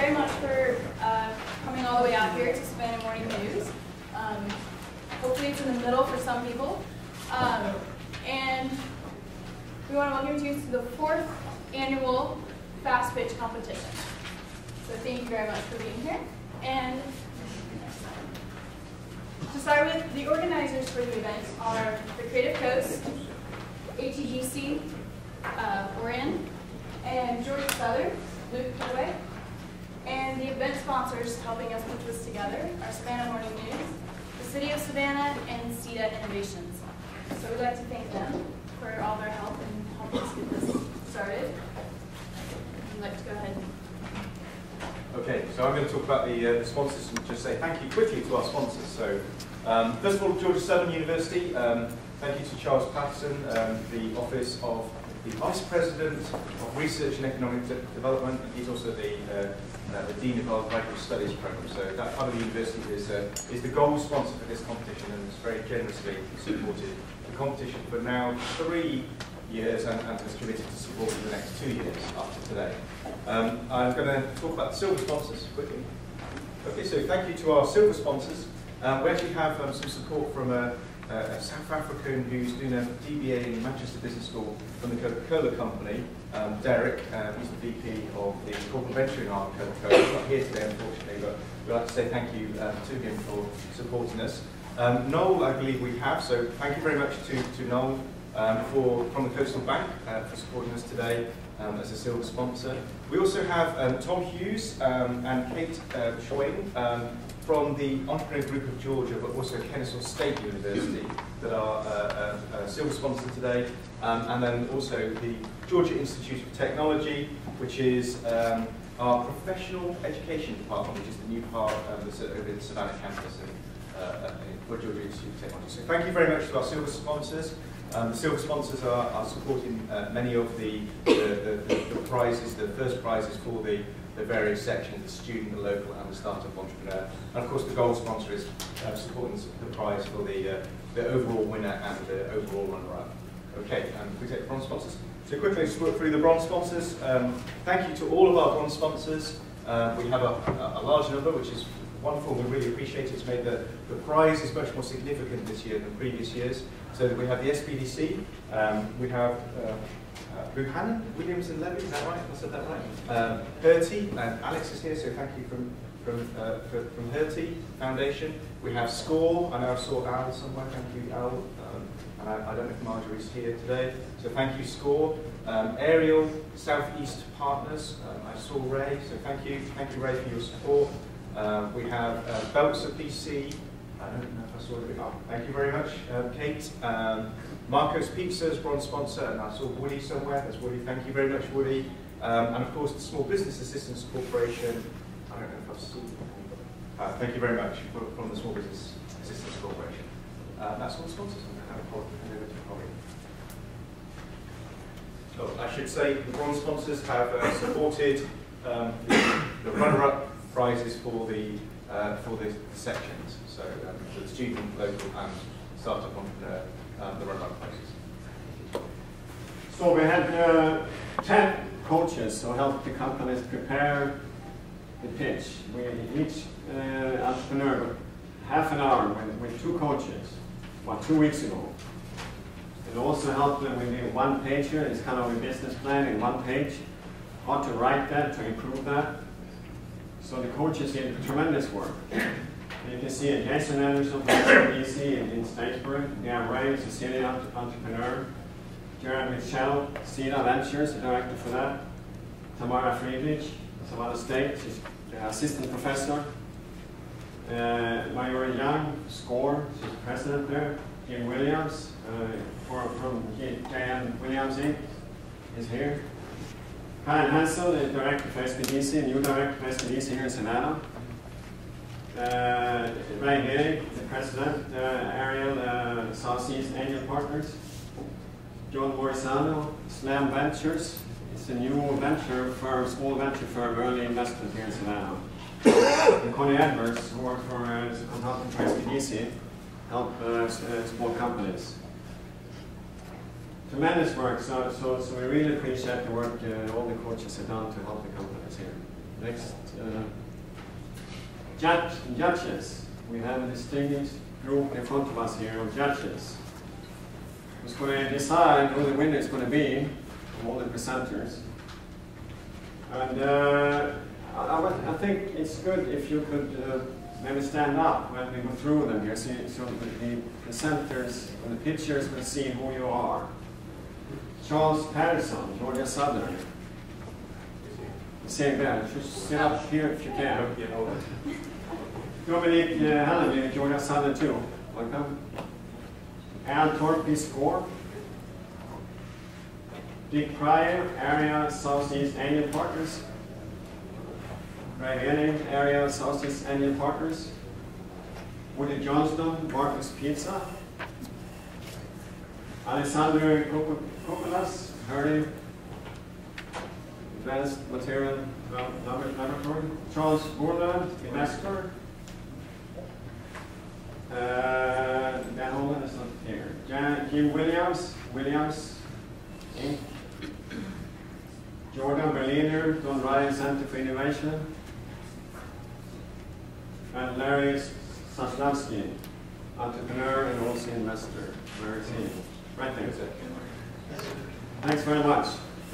very much for coming all the way out here to Savannah Morning News. Hopefully it's in the middle for some people. And we want to welcome you to the 4th annual FastPitch Competition. So thank you very much for being here. And to start with, the organizers for the event are the Creative Coast, ATGC, Orin, and George Feather, Luke Kilway. And the event sponsors helping us put this together are Savannah Morning News, the City of Savannah, and CETA Innovations. So we'd like to thank them for all their help in helping us get this started. I'd like to go ahead. Okay, so I'm going to talk about the sponsors and just say thank you quickly to our sponsors. So, first of all, Georgia Southern University, thank you to Charles Patterson, the Office of the Vice President of Research and Economic Development, and he's also the Dean of our Graduate Studies Program. So that part of the university is the gold sponsor for this competition and has very generously supported the competition for now 3 years and has committed to support for the next 2 years after today. I'm going to talk about the silver sponsors quickly. Okay, so thank you to our silver sponsors. We actually have some support from a South African who's doing a DBA in Manchester Business School from the Coca-Cola company. Derek, he's the VP of the corporate venturing arm of Coca-Cola. He's not here today, unfortunately, but we'd like to say thank you to him for supporting us. Noel, I believe we have, so thank you very much to Noel from the Coastal Bank for supporting us today as a silver sponsor. We also have Tom Hughes and Kate Schoen from the Entrepreneur Group of Georgia, but also Kennesaw State University that are silver sponsor today. And then also the Georgia Institute of Technology, which is our professional education department, which is the new part that's over the Savannah campus for Georgia Institute of Technology. So thank you very much to our silver sponsors. The silver sponsors are supporting many of the prizes, the first prizes for the various sections, the student, the local, and the startup entrepreneur. And of course, the gold sponsor is supporting the prize for the overall winner and the overall runner-up. Okay, and we take the bronze sponsors. So quickly, just work through the bronze sponsors. Thank you to all of our bronze sponsors. We have a large number, which is wonderful. We really appreciate it. It's made the prize is much more significant this year than previous years. So we have the SBDC, we have Buchanan, Williamson Levy, is that right? I said that right. Hertie, and Alex is here, so thank you from Hertie Foundation. We have SCORE, I know I saw Al somewhere, thank you Al. And I don't know if Marjorie's here today, so thank you SCORE. Ariel, Southeast Partners, I saw Ray, so thank you Ray for your support. We have Belzer PC, I don't know if I saw it. Oh, thank you very much, Kate. Marco's Pizza's bronze sponsor, and I saw Woody somewhere. That's Woody. Thank you very much, Woody. And of course, the Small Business Assistance Corporation. I don't know if I've seen it. Thank you very much from the Small Business Assistance Corporation. That's all the sponsors. I'm going to hand over to Holly. Oh, I should say the bronze sponsors have supported the runner-up prizes for the sections. So the student, local, and startup entrepreneur, the runner-up prizes. So we had 10 coaches who helped the companies prepare the pitch. Each entrepreneur got half an hour with 2 coaches, about 2 weeks ago. It also helped them with the one-pager. It's kind of a business plan in 1 page, how to write that, to improve that. So the coaches did tremendous work. You can see it, Jason Anderson from SBDC in Statesboro, Dan Ray, Cecilia entrepreneur, Jared Mitchell, CETA Ventures, the director for that, Tamara Friedrich, Savannah State, she's the assistant professor, Mayuri Young, SCORE, she's the president there, Jim Williams, from JM Williams Inc. is here. Kyle Hansel, the director for SBDC, new director for SBDC here in Savannah. Ray Gay, the president, Ariel, Southeast Angel Partners. John Morisano, Slam Ventures. It's a new venture firm, small venture firm, early investment here in Savannah. And Connie Edwards, who works for as a consultant for SBDC, help small companies. Tremendous work, so we really appreciate the work all the coaches have done to help the companies here. Next, judges. We have a distinguished group in front of us here of judges who's going to decide who the winner is going to be from all the presenters. And I think it's good if you could maybe stand up when we go through them here, so the presenters and the pictures will see who you are. Charles Patterson, Georgia Southern. Same there. Just sit up here if you can. Dominic Halliday, Georgia Southern too. Welcome. Al Torpy Score. Dick Pryor, Area Southeast Angel Partners. Greg Enning, Area Southeast Angel Partners. Woody Johnston, Marcus Pizza. Alexander Kokolas, Hurley, Advanced Material Laboratory. Charles Burland, investor. Dan Holland is not here. Jim Williams, Inc. Jordan Berliner, Don Ryan Center for Innovation. And Larry Saslavsky, entrepreneur and also investor. Where is he? Right there. Thanks very much.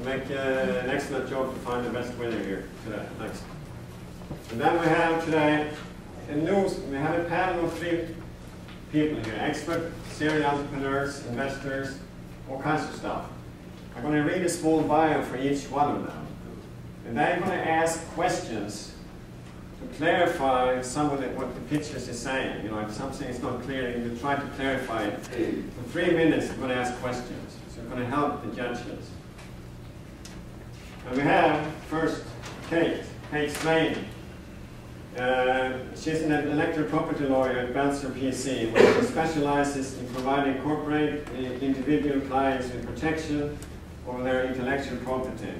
Make an excellent job to find the best winner here today. Thanks. And then we have today we have a panel of 3 people here, expert serial entrepreneurs, investors, all kinds of stuff. I'm going to read a small bio for each one of them. And they're going to ask questions to clarify some of what the pictures is saying. You know, if something is not clear, you try to clarify it. For 3 minutes, we're going to ask questions. So we're going to help the judges. And we have first Kate Swain. She's an intellectual property lawyer at Belzer PC, where she specializes in providing corporate individual clients with protection over their intellectual property,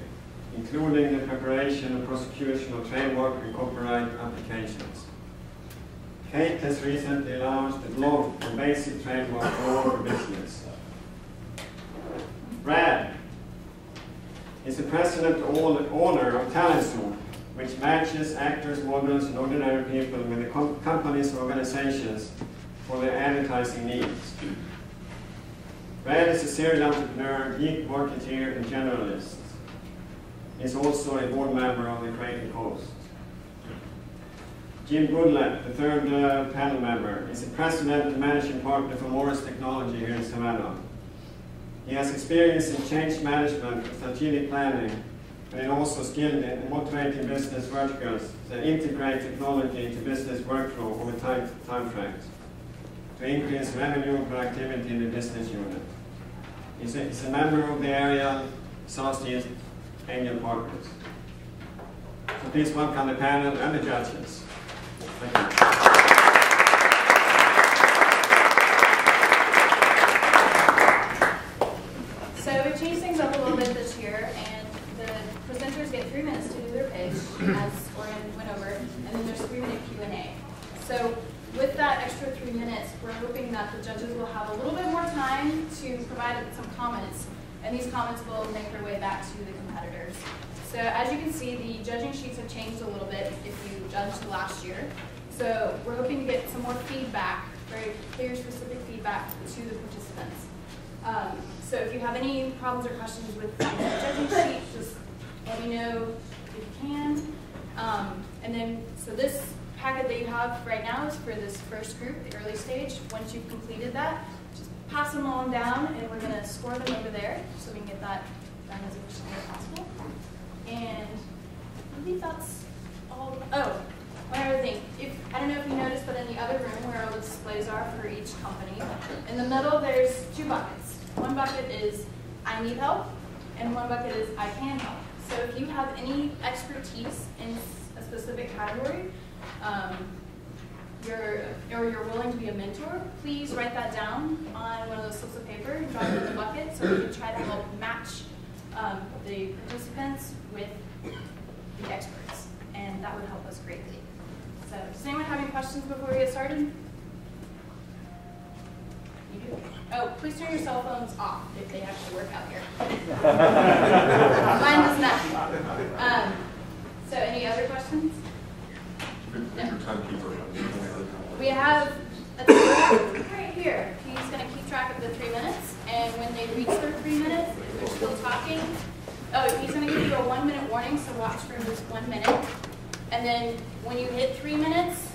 including the preparation and prosecution of trademark and copyright applications. Kate has recently launched a blog on basic trademark law for business. Brad is the president owner of TalentZone, which matches actors, models, and ordinary people with the companies and organizations for their advertising needs. Brad is a serial entrepreneur, geek, marketeer, and generalist. He's also a board member of the Creative Coast. Jim Goodlett, the third panel member, is the president and managing partner for Morris Technology here in Savannah. He has experience in change management, strategic planning, and also skilled in motivating business verticals that integrate technology into business workflow over time frames to increase revenue and productivity in the business unit. He's a member of the Area Southeast Angel Partners. So please welcome the panel and the judges. Thank you. So we changed things up a little bit this year, and the presenters get 3 minutes to do their pitch, as Oren went over, and then there's a 3-minute Q&A. So with that extra 3 minutes, we're hoping that the judges will have a little bit more time to provide some comments, and these comments will make their way back to the competitors. So as you can see, the judging sheets have changed a little bit if you judged last year. So we're hoping to get some more feedback, very clear, specific feedback to the participants. So if you have any problems or questions with the judging sheet, just let me know if you can. And then, so this packet that you have right now is for this first group, the early stage. Once you've completed that, just pass them on down, and we're going to score them over there so we can get that done as efficiently as possible. And I think that's all. Oh, one other thing. I don't know if you noticed, but in the other room where all the displays are for each company, in the middle there's 2 buckets. One bucket is I need help, and one bucket is I can help. So if you have any expertise in a specific category, you're willing to be a mentor, please write that down on one of those slips of paper and drop it in the bucket so we can try to help match the participants with the experts, and that would help us greatly. So does anyone have any questions before we get started? You do? Oh, please turn your cell phones off if they actually work out here. Mine does not. So any other questions? Who's your timekeeper? We have a timer right here. He's going to keep track of the 3 minutes, and when they reach their 3 minutes, if they're still talking, oh, he's going to give you a 1 minute warning, so watch for just 1 minute. And then when you hit 3 minutes,